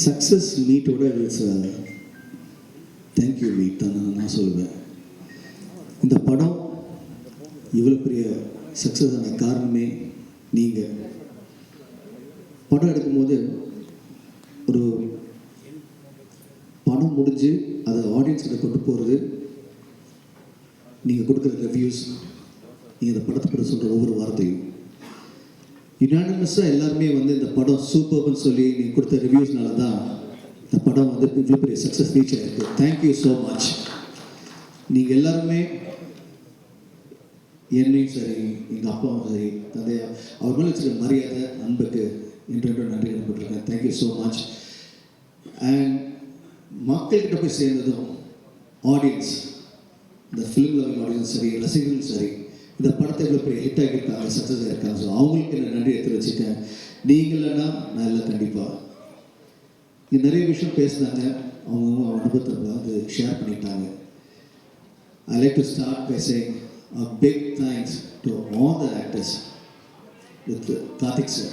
Success மீட்டோட it's thank you meet தான் நான் சொல்லுவேன். இந்த படம் இவ்வளோ பெரிய சக்ஸஸ் ஆன காரணமே நீங்கள். படம் எடுக்கும்போது ஒரு படம் முடிஞ்சு அதை ஆடியன்ஸ்கிட்ட கொண்டு போகிறது, நீங்கள் கொடுக்குற ரிவ்யூஸ், நீங்கள் இந்த படத்தை பற்றி சொல்கிற ஒவ்வொரு வார்த்தையும் யுனானிமஸாக எல்லாருமே வந்து இந்த படம் சூப்பர்னு சொல்லி நீங்கள் கொடுத்த ரிவ்யூஸ்னால தான் இந்த படம் வந்து இவ்வளோ பெரிய சக்ஸஸ் ரீச் ஆகிருக்கு. Thank you so much. நீங்கள் எல்லாருமே என்னையும் சரி, எங்கள் அப்பாவும் சரி, தந்தையா, அவர் மேலே வச்சுருக்க மரியாதை, அன்புக்கு என்று நன்றி அனுப்பிட்டுருக்கேன். Thank you so much. அண்ட் மக்கள்கிட்ட போய் சேர்ந்ததும் ஆடியன்ஸ், இந்த ஃபிலிம் லவிங் ஆடியன்ஸ் சரி, ரசிகர்களும் சரி, இந்த படத்தை இவ்வளோ பெரிய ஹிட் ஆகியிருக்காங்க, சக்ஸஸ் ஆகிருக்காங்க. ஸோ அவங்களுக்கு என்ன நன்றி எடுத்து வச்சுக்கேன். நீங்கள் இல்லைன்னா நான் இல்லை கண்டிப்பாக. இங்கே நிறைய விஷயம் பேசுனாங்க, அவங்க அனுபவத்தை வந்து ஷேர் பண்ணிட்டாங்க. I like to start by saying a big thanks to all the actors with Karthik sir.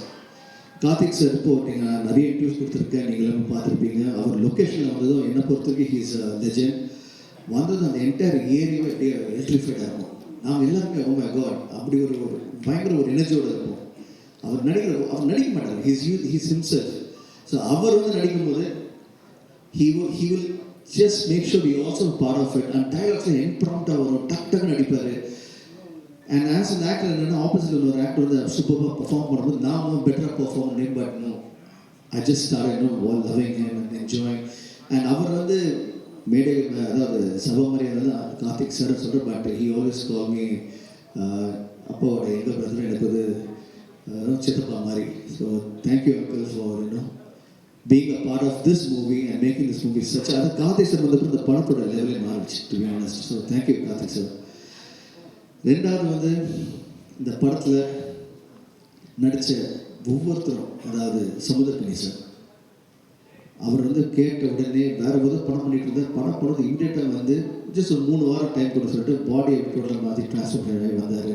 Karthik sir இப்போ நீங்கள் நிறைய இன்டர்வியூஸ் கொடுத்துருக்கேன், நீங்கள் எல்லாமே பார்த்துருப்பீங்க. அவர் லொக்கேஷனில் வந்ததும் என்னை பொறுத்தவரைக்கும் ஹீஸ் அ லெஜெண்ட். வந்தது அந்த என்டையர் ஏரியாவே அப்படியே எலக்ட்ரிஃபைடாக இருக்கும். நாங்கள் எல்லாருமே ஓ மை காட் அப்படி ஒரு பயங்கர ஒரு எனர்ஜியோடு இருப்போம். அவர் நடிக்க மாட்டார், ஹீஸ் ஹிம்செல்ஃப். ஸோ அவர் வந்து நடிக்கும்போது he will just make sure we also part of it. And dialogue impromptu வரும், டக்குன்னு நடிப்பார். அண்ட் ஆஸ் அன் ஆக்டர் என்னென்னா ஆப்போசிட்டில் ஒரு ஆக்டர் வந்து சூப்பராக பர்ஃபார்ம் பண்ணும்போது நான் பெட்டராக பர்ஃபார்ம் பண்ணேன். But no, I just start all loving him and enjoying. And அவர் வந்து மேடை, அதாவது சபா மரியாதை தான் கார்த்திக் சார் சொல்கிறேன். But he always call me அப்பாவோட எங்கள் பிரதர், எனக்கு வந்து சித்தப்பா மாதிரி. So thank you uncle for being a part of this movie and making this movie such a Karthik sir வந்து இந்த படத்தோட லெவலே மாறிச்சு, to be honest. So thank you Karthik sir. ரெண்டாவது வந்து இந்த படத்தில் நடித்த ஒவ்வொருத்தரும், அதாவது சமுத்திரக்கனி சார், அவர் வந்து கேட்ட உடனே வேறு ஏதாவது படம் பண்ணிட்டு இருந்தார். படம் இம்மிடியேட்டாக வந்து ஜஸ்ட் ஒரு 3 வாரம் டைம் கொடுத்து சொல்லிட்டு பாடி டோட்டல் மாதிரி ட்ரான்ஸ்ஃபர் பண்ணி வந்தார்.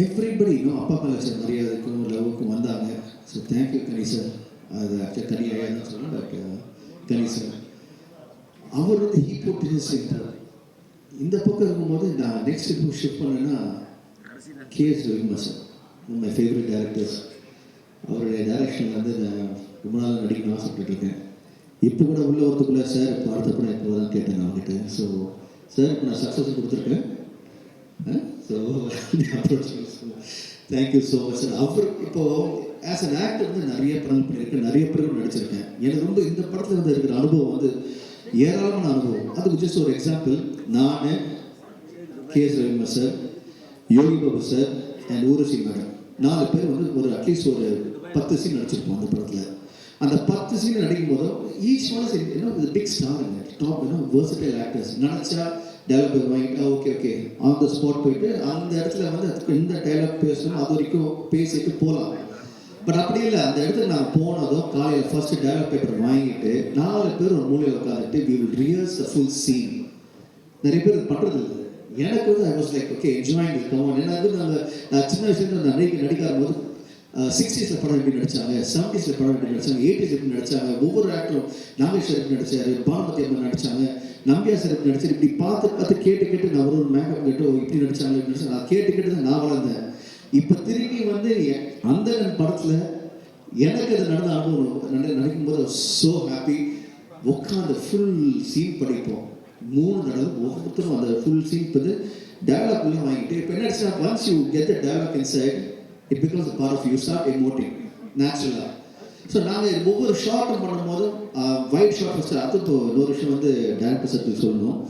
எவ்ரிபடி அப்பா மேலே வச்ச மரியாதைக்கும் லவ்வுக்கும் வந்தாங்க. ஸோ தேங்க்யூ கனி சார். அது ஆக்சுவலி கனி ஐயா தான் சொல்லணும், பட் கனி சார் அவர் வந்து ஹீ புட் ஹிஸ் இந்த பக்கம் இருக்கும்போது நான் நெக்ஸ்ட் இப்போ ஷிஃப்ட் பண்ணேன்னா KS Ravima sir, my favourite directors. அவருடைய டைரக்ஷனில் வந்து நான் ரொம்ப நாள் நடிக்கணும்னு ஆசைப்பட்டுருக்கேன். இப்போ கூட உள்ள ஒருத்துக்குள்ளே சார் இப்போ அடுத்த படம் இப்போ தான் கேட்டேன் நான் அவங்ககிட்ட. ஸோ சார் இப்போ நான் சக்ஸஸ் கொடுத்துருக்கேன். So thank you so much sir. அவர் இப்போது ஆஸ் அன் ஆக்டர் வந்து நிறைய படங்கள் பண்ணியிருக்கேன், நிறைய படங்கள் நடிச்சிருக்கேன். எனக்கு ரொம்ப இந்த படத்தில் வந்து இருக்கிற அனுபவம் வந்து ஏராளமான அனுபவம். அதுக்கு ஜஸ்ட் ஒரு எக்ஸாம்பிள், நான், KS Ravima sir, Yogi Babu sir and Urvashi madam 4 பேர் வந்து ஒரு அட்லீஸ்ட் ஒரு 10 சீன் நடிச்சிருப்போம் அந்த படத்தில். அந்த 10 சீன் நடிக்கும் போதும் each one is big star, top versatile actors. நினச்சா டைலாக் வாங்கிட்டா ஓகே ஆன் த ஸ்பாட் போயிட்டு அந்த இடத்துல வந்து அதுக்கு எந்த டைலாக் பேசணும் அது வரைக்கும் பேசிட்டு போகலாம். பட் அப்படி இல்லை, அந்த இடத்துல நாங்கள் போனதும் காலையில் ஃபர்ஸ்ட் டைலாக் பேப்பர் வாங்கிட்டு 4 பேர் ஒரு மூலையில் உட்காந்துட்டு we will rehearse the full scene. நிறைய பேர் பண்ணுறது இல்லை. எனக்கு வந்து I was like okay enjoying it come on. ஏன்னா வந்து நான் சின்ன வயசுலேருந்து நடிக்காத போது 60s படம் எப்படி நடித்தாங்க, 70s படம் எப்படி நடித்தாங்க, 80s எப்படி நடித்தாங்க, ஒவ்வொரு ஆக்டரும் நாகேஷ் சார் எப்படி நடித்தார், பானுமதி அம்மா நடித்தாங்க, நம்பியா சார் எப்படி நடிச்சார், இப்படி பார்த்து கேட்டு நான் ஒரு மேக்கப் கேட்டு இப்படி நடித்தாங்க நான் கேட்டு தான் நான் வளர்ந்தேன். இப்போ திரும்பி வந்து அந்த படத்தில் எனக்கு அது நடந்த அனுபவம் நடிக்கும்போது ஸோ ஹாப்பி. உட்காந்து ஃபுல் சீன் படிப்போம் 3 தடவை ஒவ்வொருத்தரும் அந்த ஃபுல் சீன் வந்து டைலாக் உள்ள வாங்கிட்டு. இப்போ என்ன ஆச்சுன்னா once you get the dialogue inside it becomes a part of you, start emoting நேச்சுரலாக. ஸோ நாங்கள் ஒவ்வொரு ஷார்ட்டும் பண்ணும்போதும் வைட் ஷார்ட் ஃபஸ்ட்டு. அது இப்போ இன்னொரு விஷயம் வந்து டேரக்டர் சர்க்கிள் சொல்லணும்.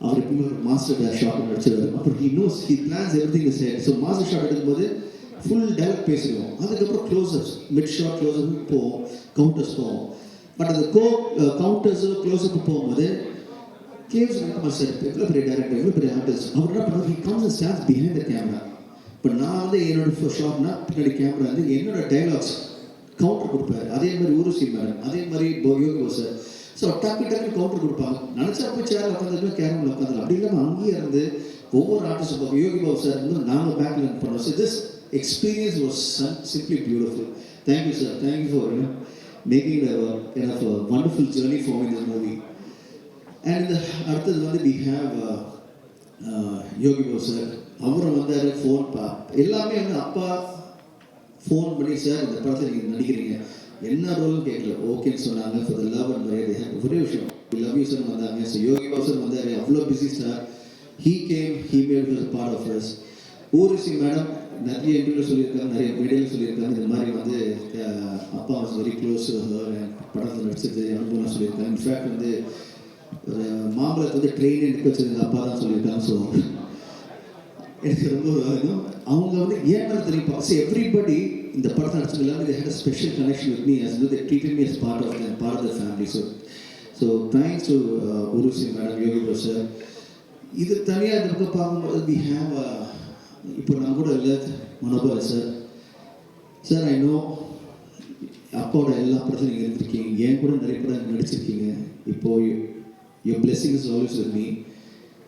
அவர் எப்பவுமே ஒரு மாஸ்டர் ஷார்ட் நடிச்சிருவார். அப்புறம் he plans everything is right. So master shot எடுக்கும்போது ஃபுல் டைலாக் பேசிடுவோம். அதுக்கப்புறம் க்ளோசப்ஸ், மிட் ஷார்ட் க்ளோஸ்அப் போவோம், கவுண்டர்ஸ் போவோம். பட் அந்த கவுண்டர்ஸோ க்ளோஸ்அப் போகும்போது கேவ்ஸ் சார் எவ்வளோ பெரிய டேரக்டர், எவ்வளோ பெரிய ஆர்டிஸ்ட், அவர் என்ன பண்ணுவார், he comes and stands behind the camera. இப்போ நான் வந்து என்னோட ஷார்ட்னா பின்னாடி கேமரா வந்து என்னோட டைலாக்ஸ் கவுண்டர் கொடுப்பாரு. அதே மாதிரி ஊர்வசி மேடம், அதே மாதிரி யோகி பாபு சார். ஸோ டக்கு கவுண்டர் கொடுப்பாங்க. நினச்சா போய் சேரில் உட்காந்துருக்கோம், கேமரா உட்காந்துருக்கோம். அப்படி இல்லாமல் அங்கேயே இருந்து ஒவ்வொரு ஆர்டிஸ்டும் பார்ப்போம். யோகி பாபு சார் வந்து நாங்கள் பேக்ல பண்ணுவோம். So this experience was simply beautiful. Thank you sir, thank you for making a kind of a wonderful journey for me in this movie. And அடுத்தது வந்து we have Yogi Babu sir. அவரும் வந்தார், ஃபோன் எல்லாமே வந்து அப்பா ஃபோன் பண்ணி சார் இந்த படத்தில் நீங்கள் நடிக்கிறீங்க, என்ன ரோலும் கேட்கல, ஓகேன்னு சொன்னாங்க. ஃபார் த லவ் அண்ட் மரியாதை ஒரே விஷயம், லவ் யூ சார் வந்தாங்க. ஸோ யோகி பாபு சார் வந்தார், அவ்வளோ busy sir. He came, he made was part of us. Urvashi madam நிறைய இன்டர்வியூ சொல்லியிருக்காங்க, நிறைய மீடியாவில் சொல்லியிருக்காங்க, இந்த மாதிரி வந்து அப்பா வாஸ் வெரி க்ளோஸ் படத்தில் நடிச்சது அனுபவம் சொல்லியிருக்காங்க. இன்ஃபேக்ட் வந்து ஒரு மாம்பழத்தை வந்து ட்ரெயினே நிற்க வச்சது அப்பா தான் சொல்லியிருக்காங்க. ஸோ எனக்கு ரொம்ப அவங்க வந்து ஏன்னா தெரியும், எவ்ரிபடி இந்த படத்தை நடிச்சதுலாம் they had a special connection with me, as they treated me as part of the family. So thanks to Urvashi madam, Yogi Babu sir. இது தனியாக இந்த பக்கம் பார்க்கும்போது we have இப்போ நான் கூட இல்லை மனோபர் சார். சார் ஐ நோ அப்பாவோட எல்லா படத்தையும் நீங்கள் இருந்திருக்கீங்க, ஏன் கூட நிறைய படம் நடிச்சிருக்கீங்க. இப்போது your blessing is always with me.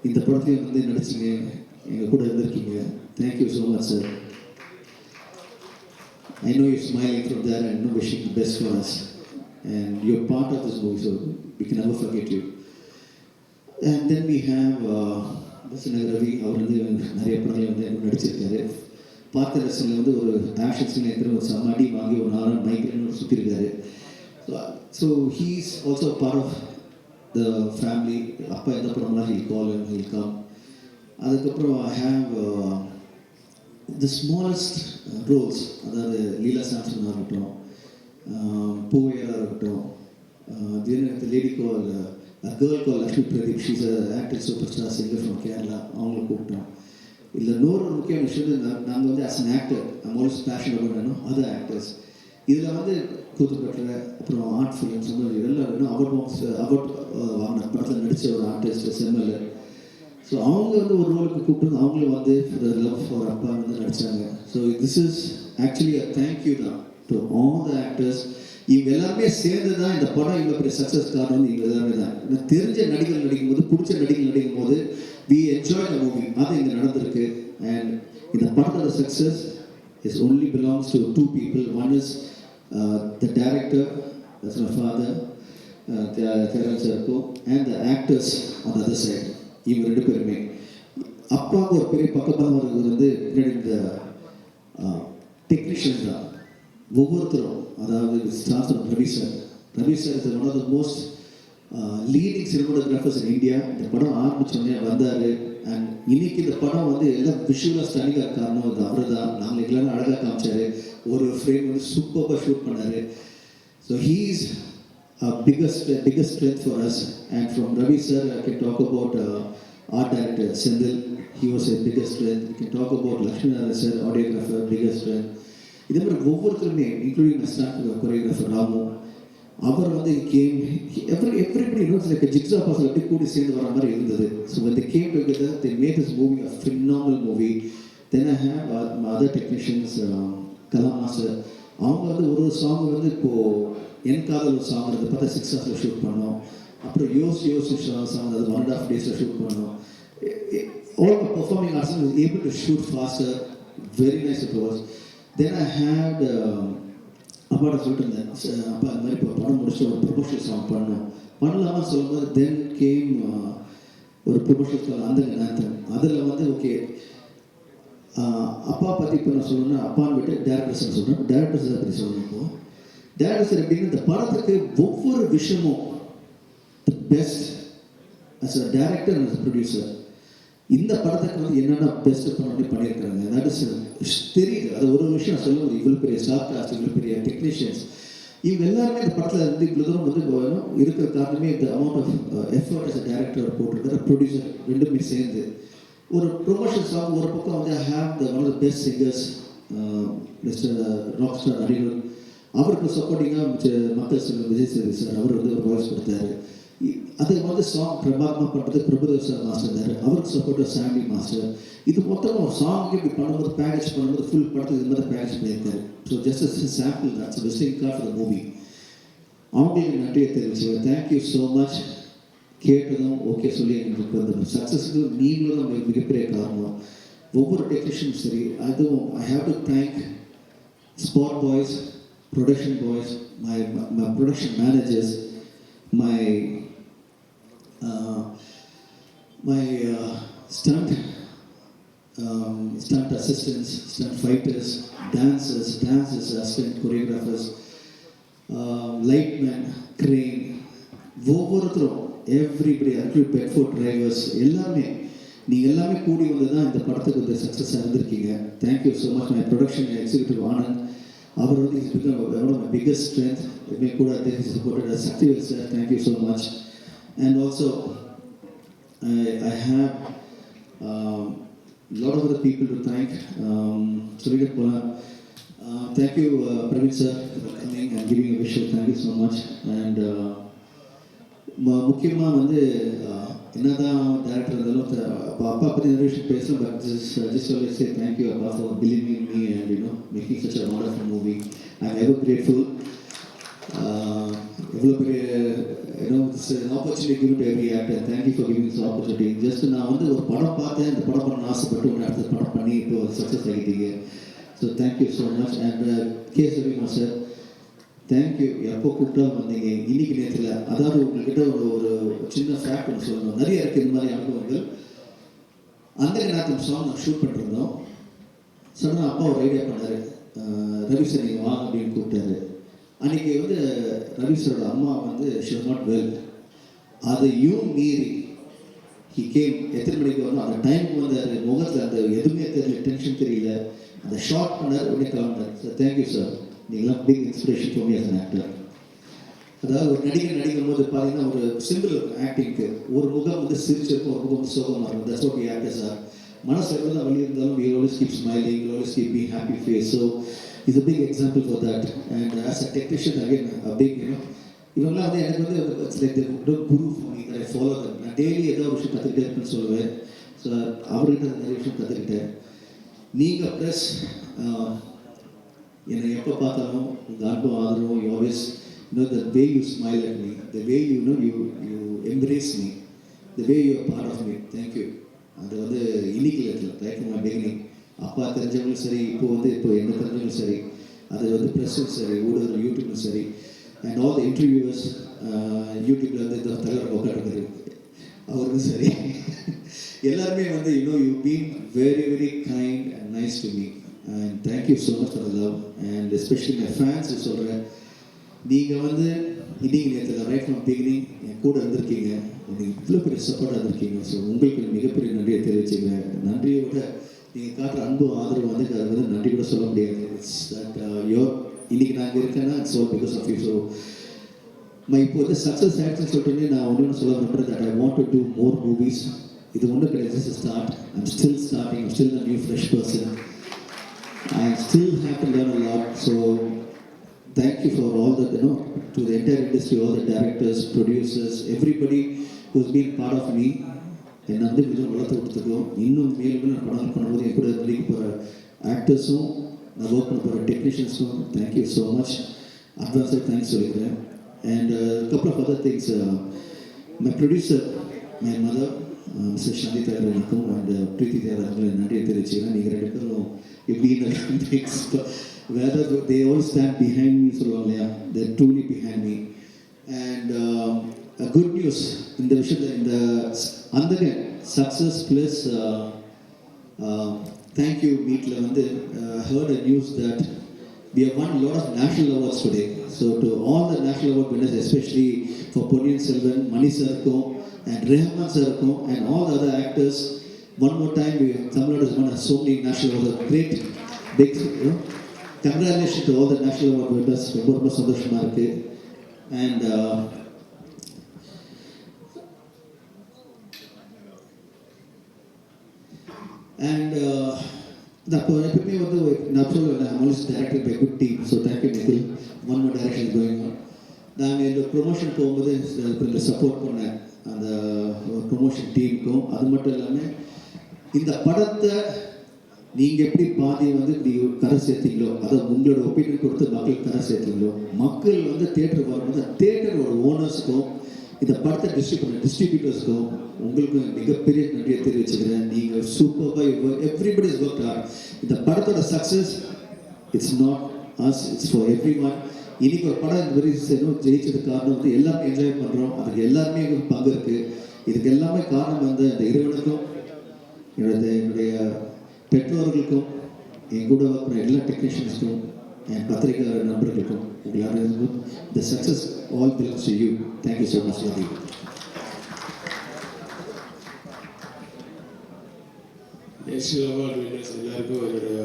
இந்த படத்தையும் வந்து நடிச்சிங்க, எங்கள் கூட இருந்திருக்கீங்க. Thank you so much sir. I know you're smiling from there and wishing the best for us. And you're part of this movie, so we can never forget you. And then we have பசனகர் ரவி. அவர் வந்து நிறைய படங்கள் வந்து நடிச்சிருக்காரு. பார்த்த ரசனில் வந்து ஒரு ஆக்ஷன் சீன் இருக்கிற ஒரு சமாடி வாங்கி ஒரு 4 மைக்ரேன் சுற்றிருக்காரு. So he is also part of the family. அப்பா எந்த படம்லாம் he'll call and he'll come. அதுக்கப்புறம் I have the smallest roles, அதாவது லீலா சாம்சனாக இருக்கட்டும், பூவையராக இருக்கட்டும், தினகரத்து lady call girl call Lakshmi Pradeep, she's actor super star singer from Kerala, அவங்கள கூப்பிட்டோம். இல்லை இன்னொரு முக்கியமான விஷயம், நாங்கள் வந்து as an actor I'm always passion பண்ணணும் அதர் ஆக்டர்ஸ். இதில் வந்து கூத்துப்பட்ட அப்புறம் ஆர்ட் ஃபிலிம்ஸ் இதெல்லாம் வேணும் அவார்ட் வாங்கின படத்தில் நடித்த ஒரு ஆர்டிஸ்ட் செம்எல்ஏ. ஸோ அவங்க வந்து ஒரு ரோலுக்கு கூப்பிட்டு அவங்களும் வந்து ஃபார் லவ் ஃபார் அப்பா வந்து நடித்தாங்க. So this is actually a thank you தான் டு ஆல் த ஆக்டர்ஸ். இவங்க எல்லாருமே சேர்ந்து தான் இந்த படம் இவ்வளோ பெரிய சக்ஸஸ் காரணம் வந்து இவங்க எல்லாமே தான். எனக்கு தெரிஞ்ச நடிகர்கள் நடிக்கும்போது, பிடிச்ச நடிகர்கள் நடிக்கும்போது we enjoy the movie. அது இங்கே நடந்திருக்கு. அண்ட் இந்த படத்தோட success is only belongs to 2 people. One is the director, that's my father, Theran Sarko, and the actors on the other side. இவங்க 2 பேருமே அப்பாவுக்கு ஒரு பெரிய பக்கபலம் இருக்கிறது வந்து இந்த டெக்னீஷியன் தான். ஒவ்வொருத்தரும், அதாவது stars Ravi sir is one of the most leading cinematographers in India. இந்த படம் ஆரம்பிச்சோடனே வந்தார். அண்ட் இன்னைக்கு இந்த படம் வந்து எல்லாம் விஷுவலாக ஸ்டன்னிங்காக காரணம் அது அவர் தான். நாங்கள் எல்லாரும் அழகாக காமிச்சார். ஒரு ஃப்ரேம் வந்து சூப்பராக ஷூட் பண்ணார். So he is biggest strength for us. And from Ravi sir I can talk about art director Sendil, he was a biggest strength. We can talk about Lakshmi Narayan sir, audiographer, biggest strength. இதே மாதிரி ஒவ்வொருத்தருமே including my start choreographer Ramu, அவர் வந்து came everybody notes like jigsaw puzzle அப்படி கூடி சேர்ந்து வர மாதிரி இருந்தது. So when they came together they made this movie a phenomenal movie. Then I have other technicians, Kala master. அவங்க வந்து ஒரு சாங் வந்து இப்போது என் காதல் ஒரு சாங் அது பார்த்தா 6 hours ஷூட் பண்ணோம். அப்புறம் யோசி சாங் அது 1.5 days ஷூட் பண்ணோம். All the performing artists was able to shoot faster. Very nice it was. Then I had அப்பாட்ட சொல்லிட்டு இருந்தேன், அப்பா இந்த மாதிரி இப்போ படம் முடிச்சு ஒரு ப்ரொமோஷனல் சாங் பண்ணலாமா சொல்லும்போது தென் கேம் ஒரு ப்ரொமோஷனல் சாங் அந்த நேரத்தில். அதில் வந்து ஓகே அப்பா பற்றி இப்போ நான் சொல்லணும்னா அப்பான்னு விட்டு டேரக்டர் சார் சொல்கிறேன். டேரக்டர் சார் பற்றி சொல்லணும். இப்போது டேரக்டர் சார் எப்படின்னா இந்த படத்துக்கு ஒவ்வொரு விஷயமும் the best as a director and as a producer. இந்த படத்துக்கு வந்து என்னென்ன பெஸ்ட் பண்ணியிருக்காங்க தட் இஸ் தெரியுது. அது ஒரு விஷயம் சொல்லுவது, இவ்வளோ பெரிய ஸ்டார் காஸ்ட், இவ்வளோ பெரிய டெக்னீஷியன்ஸ், இவங்க எல்லாருமே இந்த படத்தில் வந்து இவ்வளோ தூரம் வந்து இருக்கிற காரணமே இந்த amount of effort as a director போட்டிருக்கிற ப்ரொடியூசர் ரெண்டுமே சேர்ந்து ஒரு ப்ரொமோஷன் சாங். ஒரு பக்கம் வந்து I have the one of the best singers mister rock star அடிகள், அவருக்கு சப்போர்ட்டிங்காக மக்கள் செல்வன் விஜய் சேதுபதி சார் அவர் வந்து ஒரு வாய்ஸ் கொடுத்தாரு. அது வந்து சாங் பிரபாகமாக பண்ணுறது பிரபுதேவ் சார் மாஸ்டர் இருந்தார், அவருக்கு சப்போர்ட்டாக சாண்டி மாஸ்டர். இது மொத்தம் ஒரு சாங்கு இப்படி பண்ணும்போது பேக்கேஜ் பண்ணும்போது ஃபுல் படத்துக்கு இது மாதிரி பேக்கேஜ் பண்ணியிருக்காரு. ஸோ ஜஸ்ட் சாம்பிள் தான் visiting card for the movie. அவங்களுக்கு நன்றியை தெரிவிச்சு தேங்க்யூ ஸோ மச். கேட்டதும் ஓகே சொல்லி எங்களுக்கு அந்த சக்ஸஸ்க்கு நீங்களும் தான் மிகப்பெரிய காரணம். ஒவ்வொரு டெக்னீஷியனும் சரி, அதுவும் I have to thank spot boys, production boys, my production managers, my stunt assistants, stunt fighters, dancers, assistant choreographers, lightmen, crane, ஒவ்வொருத்தரும் everybody, include Bedford drivers, எல்லாமே நீங்கள் எல்லாமே கூடி வந்து தான் இந்த படத்துக்கு வந்து சக்ஸஸாக இருந்திருக்கீங்க. Thank you so much. My production executive Anand, அவர் வந்து is become one of my biggest strength. எப்பவுமே கூட supported Sakthivel sir, thank you so much. And also I have lot of other people to thank. Surya Pola, thank you Praveen sir for coming and giving a wish. Thank you so much. And முக்கியமாக வந்து என்னதான் director இருந்தாலும் அப்பா பற்றி நிறைய விஷயம் பேசலாம். But just always say thank you Appa for believing in me and making such a wonderful movie. I'm ever grateful. எவ்வளோ பெரிய this is an opportunity given to every actor. Thank you for giving this opportunity. Just நான் வந்து ஒரு படம் பார்த்தேன், இந்த படம் பண்ண ஆசைப்பட்டு உங்களை அடுத்த படம் பண்ணி இப்போ சக்ஸஸ் ஆகிட்டீங்க. So thank you so much. And K Savima sir, thank you. எப்போ கூப்பிட்டாலும் வந்தீங்க. இன்னைக்கு நேரத்தில் அதாவது உங்கள்கிட்ட ஒரு சின்ன ஃபேக்ட் ஒன்று சொல்லணும். நிறைய இருக்குது இந்த மாதிரி அனுபவங்கள். அந்த நேரத்தில் சாங் நான் ஷூட் பண்ணிருந்தோம். சடனாக அப்பா ஒரு ஐடியா பண்ணார், ரவி சார் நீங்கள் வாங்க அப்படின்னு கூப்பிட்டாரு. அன்றைக்கி வந்து ரவி சாரோட அம்மா வந்து ஷி வாஸ் நாட் வெல். அதையும் மீறி ஹி கேம். எத்தனை மணிக்கு வரணும் அந்த டைமுக்கு வந்து அது முகத்தில் அந்த எதுவுமே தெரியல, டென்ஷன் தெரியல. அந்த ஷார்ட் பண்ணார், உடனே கிளம்பினார். சார் தேங்க்யூ சார், நீங்களாம் big inspiration for me as an actor. அதாவது ஒரு நடிக்கும் போது பார்த்தீங்கன்னா ஒரு சிம்பிள் இருக்கும் ஆக்டிங்க்கு. ஒரு முகம் வந்து சிரிச்சிருக்கும், ஒரு முகம் வந்து சோகமாக இருக்கும். That's what we actors are. மனசு எவ்வளோ வழி இருந்தாலும் we always keep smiling, we always keep being happy face. So is a big example for that. And as a technician again a big இவங்களாம் வந்து எனக்கு வந்து it's like the guru for me that I follow them. நான் daily ஏதோ ஒரு விஷயம் கற்றுக்கிட்டே இருக்குன்னு சொல்லுவேன். ஸோ அவர்கிட்ட நிறைய விஷயம் கற்றுக்கிட்டேன். நீங்கள் ப்ளஸ் என்னை எப்போ பார்த்தாலும் உங்கள் அன்பும் ஆதரவும் you always the way you smile at me, the way you embrace me, the way you are part of me. Thank you. அது வந்து இன்னைக்கு இல்லை, ரைட் ஃப்ரம் மை பிகினிங். அப்பா தெரிஞ்சவங்களும் சரி, இப்போ என்ன தெரிஞ்சவங்களும் சரி, அது வந்து ப்ரெஸ்ஸும் சரி, ஊடகம் யூடியூப்லும் சரி, அண்ட் ஆல் த இன்டர்வியூவர்ஸ் யூடியூப்ல வந்து இந்த தலைவர் உட்காந்துருக்காரு அவருக்கும் சரி, எல்லாருமே வந்து you been very very kind and nice to me. And thank you so much for the love. And especially my fans சொல்கிறேன், நீங்கள் வந்து இன்னைக்கு நேரத்தில் ரைட் ஃப்ரம் பிகினிங் என் கூட இருந்திருக்கீங்க. நீங்கள் இவ்வளோ பெரிய சப்போர்ட்டாக இருந்திருக்கீங்க. ஸோ உங்களுக்கு மிகப்பெரிய நன்றியை தெரிவிச்சுக்கிறேன். நன்றியை விட நீங்கள் காட்டுற அன்பு ஆதரவு வந்து அது வந்து நன்றி கூட சொல்ல முடியாது. இட்ஸ் தட் யோர் இன்னைக்கு நான் இருக்கேன்னா it's all because of you. So இப்போ வந்து சக்ஸஸ் ஆக்ஷன் சொல்லிட்டு நான் ஒன்று சொல்ல விரும்புகிறேன். That I want to do more movies. இது ஒன்றும் கிடையாது, just start. I'm still starting. I'm still a new fresh person. I still have to learn a lot. So thank you for all the to the entire industry, all the directors, producers, everybody who's been part of me. என்னை வந்து கொஞ்சம் வளர்த்து கொடுத்துருக்கோம். இன்னும் மேலும் நான் படம் பண்ணும்போது என் கூட நடிக்க போகிற ஆக்டர்ஸும், நான் ஒர்க் பண்ண போகிற டெக்னீஷியன்ஸும் தேங்க்யூ ஸோ மச். அட்வான்ஸாக தேங்க்ஸ் சொல்லிக்கிறேன். And couple of other things. My producer, my mother, mister Shanthi தேவரனுக்கும் அண்ட் பிரீத்தி தேவரனுக்கும் நன்றியை தெரிவிச்சுக்கிறேன். நீங்கள் ரெண்டு பேரும் எப்படி whether they all stand behind me, சொல்லுவாங்க இல்லையா, they're truly behind me. And a good news in the விஷயத்தில் இந்த அந்த success plus thank you meetல வந்து heard a news that we have won a lot of national awards today. So to all the national award winners, especially for Ponniyin Selvan, Mani sirkum and Rehman sirkum and all the other actors, one more time Tamil Nadu has won so many national awards. Great big congratulations to all the national award winners. ரொம்ப சந்தோஷமா இருக்கு. And அப்போ எப்பவுமே வந்து நான் சொல்லுவேன், I'm always directed by a good team. So thank you Nikhil. One more direction is going on. நாங்கள் இந்த ப்ரொமோஷன் போகும்போது இந்த சப்போர்ட் பண்ணேன் அந்த ப்ரொமோஷன் டீமுக்கும். அது மட்டும் இல்லாமல் இந்த படத்தை நீங்கள் எப்படி பாதியை வந்து இப்படி கரை சேர்த்தீங்களோ, அதை உங்களோட ஒப்பீனியன் கொடுத்து மக்களுக்கு கரை சேர்த்தீங்களோ, மக்கள் வந்து தேட்டருக்கு வரும்போது தேட்டரோட ஓனர்ஸுக்கும் இந்த படத்தை டிஸ்ட்ரிபியூட்டர்ஸ்க்கும் உங்களுக்கு மிகப்பெரிய நன்றியை தெரிவிச்சுக்கிறேன். நீங்கள் சூப்பராக எவ்ரிபடி இஸ் ஒர்க் ஹார்ட். இந்த படத்தோட success it's not us, it's for everyone. இன்னைக்கு ஒரு படம் இந்த மாதிரி செய்யணும் ஜெயிச்சது காரணம் வந்து எல்லாரும் என்ஜாய் பண்ணுறோம், அதுக்கு எல்லாருமே பங்கு இருக்குது. இதுக்கு எல்லாமே காரணம் வந்து இந்த இறைவனுக்கும் என்னுடைய பெற்றோர்களுக்கும் என் கூட இருக்கிற எல்லா டெக்னீஷியன்ஸுக்கும் என் பத்திரிகையாளர் நண்பர்களுக்கும் எல்லாருக்கும் the success all belongs to you. Thank you so much. National award winners எல்லாருக்கும் என்னுடைய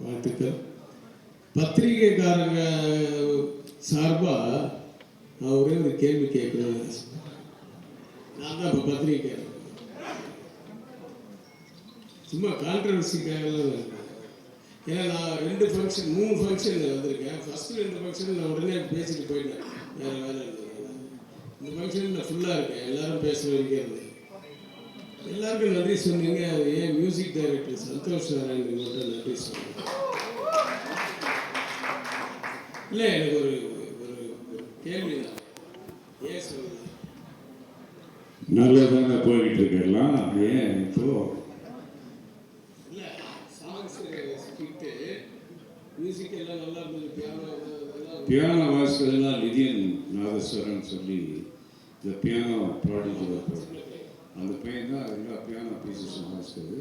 வாழ்த்துக்கள். பத்திரிகைக்காரங்க சார்பாக நான் ஒரே ஒரு கேள்வி கேட்குறேன். நான் தான் இப்போ பத்திரிகை சும்மா கான்ட்ரவர்சிக்காகலாம் இருக்கேன். ஏன்னா நான் 3 ஃபங்க்ஷன் வந்திருக்கேன். ஃபஸ்ட்டு 2 ஃபங்க்ஷன் நான் உடனே பேசிட்டு போயிட்டேன், வேறு வேலை இருந்தது. இந்த ஃபங்க்ஷன் நான் ஃபுல்லாக இருக்கேன், எல்லோரும் பேச வைக்கிறது. எல்லாருக்கும் நன்றி சொன்னீங்க. அது ஏன் மியூசிக் டைரக்டர் சந்தோஷ் நாராயணன் மட்டும் நன்றி சொன்னீங்க. இல்லை, எனக்கு ஒரு கேள்வி தான். ஏன் சொல்லுங்க, நல்லதாங்க போயிட்டு இருக்கலாம். ஏன் இப்போ இல்லை சாங்ஸ் ஸ்கிரிப்டு மியூசிக் எல்லாம் நல்லா இருந்தது. பியானோ வாசிக்கிறதுலாம் லிதியன் நாதஸ்வரன் சொல்லி இந்த பியானோ ப்ராடியூசர் அந்த பையன் தான் எல்லா பியானோ பீசஸ் வாசிக்கிறது.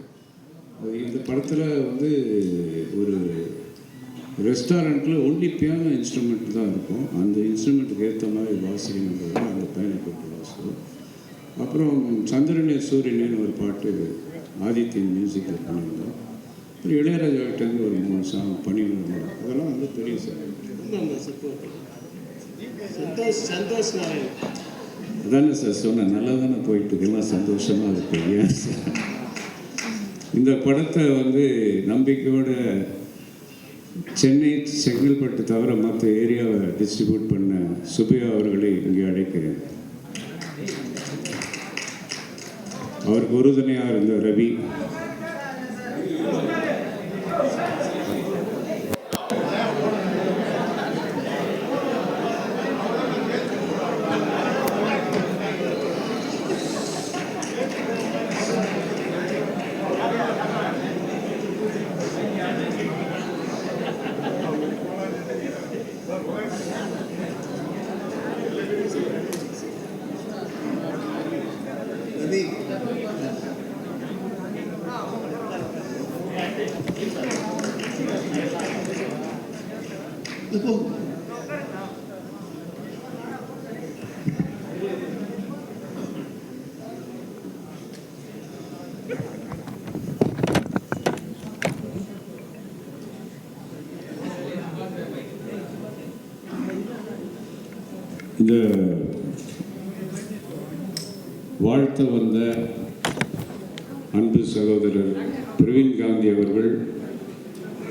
அது இந்த படத்தில் வந்து ஒரு ரெஸ்டாரண்ட்டில் ஒன்லி பியானோ இன்ஸ்ட்ருமெண்ட் தான் இருக்கும். அந்த இன்ஸ்ட்ருமெண்ட்டுக்கு ஏற்ற மாதிரி வாசிக்கணுங்கிறது அந்த பையனை கூப்பிட்டு வாசிக்கிறோம். அப்புறம் சந்திரனே சூரியனேன்னு ஒரு பாட்டு ஆதித்யன் மியூசிக்கில் பண்ணியிருந்தோம். அப்புறம் இளையராஜாவிட்டேருந்து ஒரு 3 சாங் பண்ணியிருந்தோம். அதெல்லாம் வந்து பெரிய சந்தோஷ் நாராயணன் அதானே சார் சொன்னேன், நல்லா தானே போயிட்டு எல்லாம் சந்தோஷமாக இருக்கு. ஏன் சார் இந்த படத்தை வந்து நம்பிக்கையோட சென்னை செங்கல்பட்டு தவிர மற்ற ஏரியாவை டிஸ்ட்ரிபியூட் பண்ண சுபையா அவர்களை இங்கே அழைக்கிறேன். அவருக்கு உறுதுணையாக இருந்த ரவி, இந்த வாழ்த்த வந்த அன்பு சகோதரர் பிரவீன் காந்தி அவர்கள்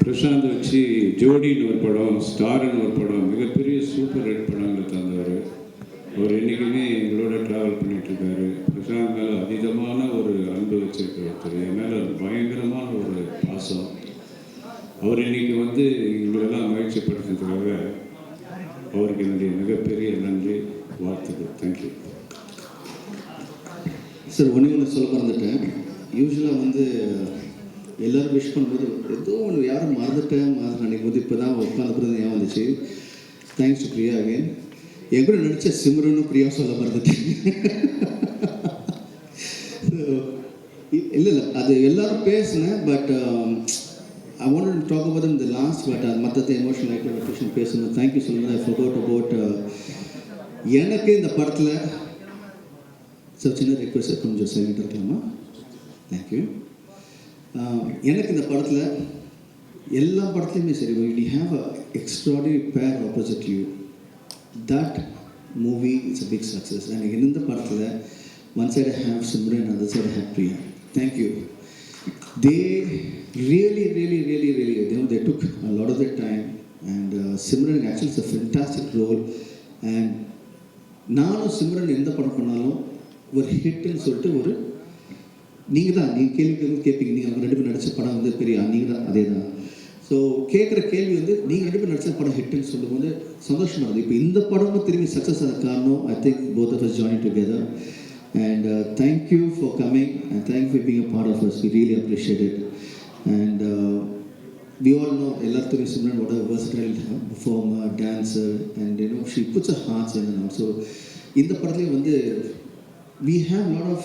பிரசாந்த் வச்சு ஜோடின்னு ஒரு படம், ஸ்டார்னு ஒரு படம், மிகப்பெரிய சூப்பர் ஹிட் படங்களை தந்தவர். அவர் என்றைக்குமே எங்களோட ட்ராவல் பண்ணிகிட்ருக்காரு. பிரசாந்த் மேலே அதீதமான ஒரு அன்பு வச்சுருக்க ஒருத்தர், என் மேலே பயங்கரமான ஒரு பாசம். அவர் இன்றைக்கி வந்து எங்களெல்லாம் மகிழ்ச்சிப்படுத்துறதுக்காக அவருக்கு என்னுடைய மிகப்பெரிய நன்றி, வாழ்த்துக்கள். Thank you sir. ஒன்று சொல்ல மறந்துட்டேன். யூஸ்வலாக வந்து எல்லோரும் விஷ் பண்ணும்போது ஏதோ ஒன்று யாரும் மறந்துட்டேன் நினைக்கும் போது இப்போ தான் உட்காந்துக்கிறது ஏன் வந்துச்சு. Thanks to Priya again. என் கூட நடித்த சிம்ரனும் பிரியா சொல்ல மறந்துட்டேன். இல்லை அது எல்லோரும் பேசினேன். But I wanted to talk about them in the last, but மற்ற எமோஷனல் ஆக்டிவிட்டேஷன் பேசணும். தேங்க்யூ சொல்லுங்கள். ஐ ஃபர்காட் அபவுட் எனக்கு இந்த படத்தில் சார் சின்ன ரிக்வெஸ்ட், கொஞ்சம் சைலண்டாக இருக்கலாமா? தேங்க்யூ. எனக்கு இந்த படத்தில் எல்லா படத்துலையுமே சரி, we have a extraordinary pair opposite you. That movie is a big success. And இந்த படத்தில் one side I have Simran, other side I have Priya. Thank you. They really they took a lot of their time, and Simran actually is a fantastic role. And நானும் சிம்ரன் எந்த படம் பண்ணாலும் ஒரு ஹிட்னு சொல்லிட்டு ஒரு நீங்கள் கேள்வி கேட்பீங்க. நீங்கள் அவங்க 2 பேரும் நடித்த படம் வந்து பெரிய நீங்கள் தான், அதே தான். ஸோ கேட்குற கேள்வி வந்து நீங்கள் 2 பேரும் நடித்த படம் ஹிட்னு சொல்லும்போது சந்தோஷமாக இருந்தது. இப்போ இந்த படமும் திரும்பி சக்ஸஸ் ஆன காரணம் I think both of us joining together. And thank you for coming, and thank you for being a part of us. We really appreciate it. And we all know எல்லாத்துக்கும் Simran what a versatile performer, dancer, and you know she puts her heart in and out. So இந்த படத்துலேயும் வந்து we have a lot of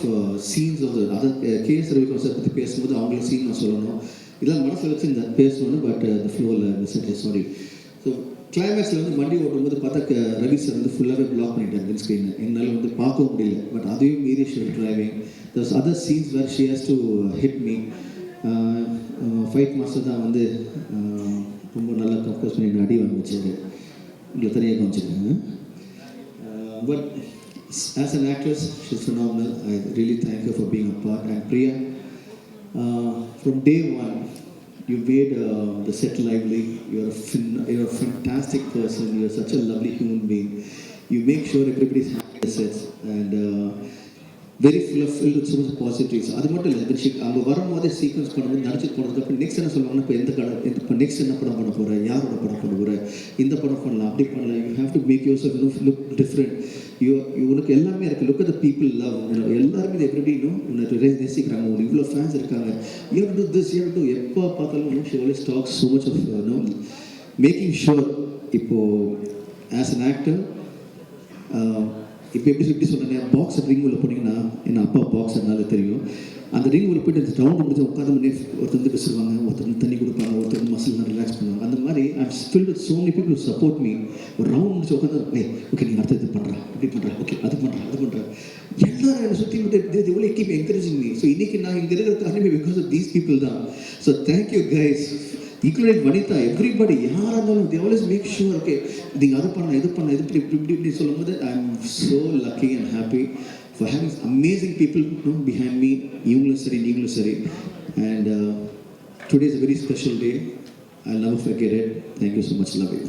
scenes of the other KS Ravikumar sir பற்றி பேசும்போது அவங்கள scene நான் சொல்லணும், இதெல்லாம் மனசில் வச்சு இந்த பேசணும், பட் the ஃப்ளோவில் மிஸ்டேக், சாரி. ஸோ கிளைமேக்ஸில் வந்து வண்டி ஓட்டும்போது பார்த்தா ரவி சார் வந்து ஃபுல்லாகவே பிளாக் பண்ணிட்டாங்க வின் ஸ்க்ரீனை, என்னால் வந்து பார்க்கவும் முடியல. பட் அதையும் மீறி she driving does other scenes where she has to hit me. Fight master தான் வந்து ரொம்ப நல்லா கம்போஸ் பண்ணி அடி வாங்க வச்சாரு, உங்களை தனியாக காமிச்சிருக்காங்க. But as an actress, she's phenomenal. I really thank her for being a part. And Priya, from day one, you made the set lively. You're a fantastic person. You're such a lovely human being. You make sure everybody's happy at the sets, and very filled with so much positivities. அது மட்டும் இல்லை, அங்கே வரும்போதே sequence பண்ணும்போது நடிச்சு போனதுக்கப்புறம் next என்ன சொல்லுவாங்கன்னா, இப்போ எந்த கடை இப்போ நெக்ஸ்ட் என்ன படம் பண்ண போகிறேன், யாரோட படம் பண்ண போகிறேன், இந்த படம் பண்ணலாம், அப்படி பண்ணலாம். You have to make yourself look different. உனக்கு எல்லாமே இருக்குது. Look at the people love, எல்லாருமே எப்படி உனக்கு நேசிக்கிறாங்க, உங்களுக்கு இவ்வளோ ஃபேன்ஸ் இருக்காங்க. You have to this, you have to எப்போ பார்த்தாலும் she always talks so much of making sure. இப்போது ஆஸ் அன் ஆக்டர் இப்போ எப்படி சொன்னேன், பாக்ஸ் ரிங் உள்ள போனீங்கன்னா, என்ன அப்பா பாக்ஸ் அதனால தெரியும், அந்த ரிங் உள்ள போய்ட்டு அந்த ரவுண்ட் முடிஞ்சு உட்காந்து பண்ணி ஒருத்தர் வந்து பேசுவாங்க, ஒருத்தர் தண்ணி கொடுப்பாங்க, ஒருத்தர் மசில்லாம் ரிலாக்ஸ் பண்ணுவாங்க. அந்த மாதிரி I'm filled with so many people support me. ஒரு ரவுண்ட் முடிச்சு உட்காந்து ஓகே நீங்கள் அடுத்து இது பண்ணுறா, இப்படி பண்ணுறா, ஓகே அது பண்ணுறா, எல்லாரும் என்னை சுற்றி விட்டு எவ்வளோ கீப் என்கரேஜிங் மீ. ஸோ இன்றைக்கி நான் இங்கே இருக்கிற காரணமே பிகாஸ் ஆஃப் தீஸ் பீப்புள் தான். So thank you guys, including Vanitha, everybody, யாராக இருந்தாலும் they always make sure, okay நீங்கள் அது பண்ண இது பண்ண இது இப்படி சொல்லும்போது I am so lucky and happy for having amazing people behind me, இவங்களும் சரி நீங்களும் சரி. And today is a very special day. I'll never forget it. Thank you so much. Love you.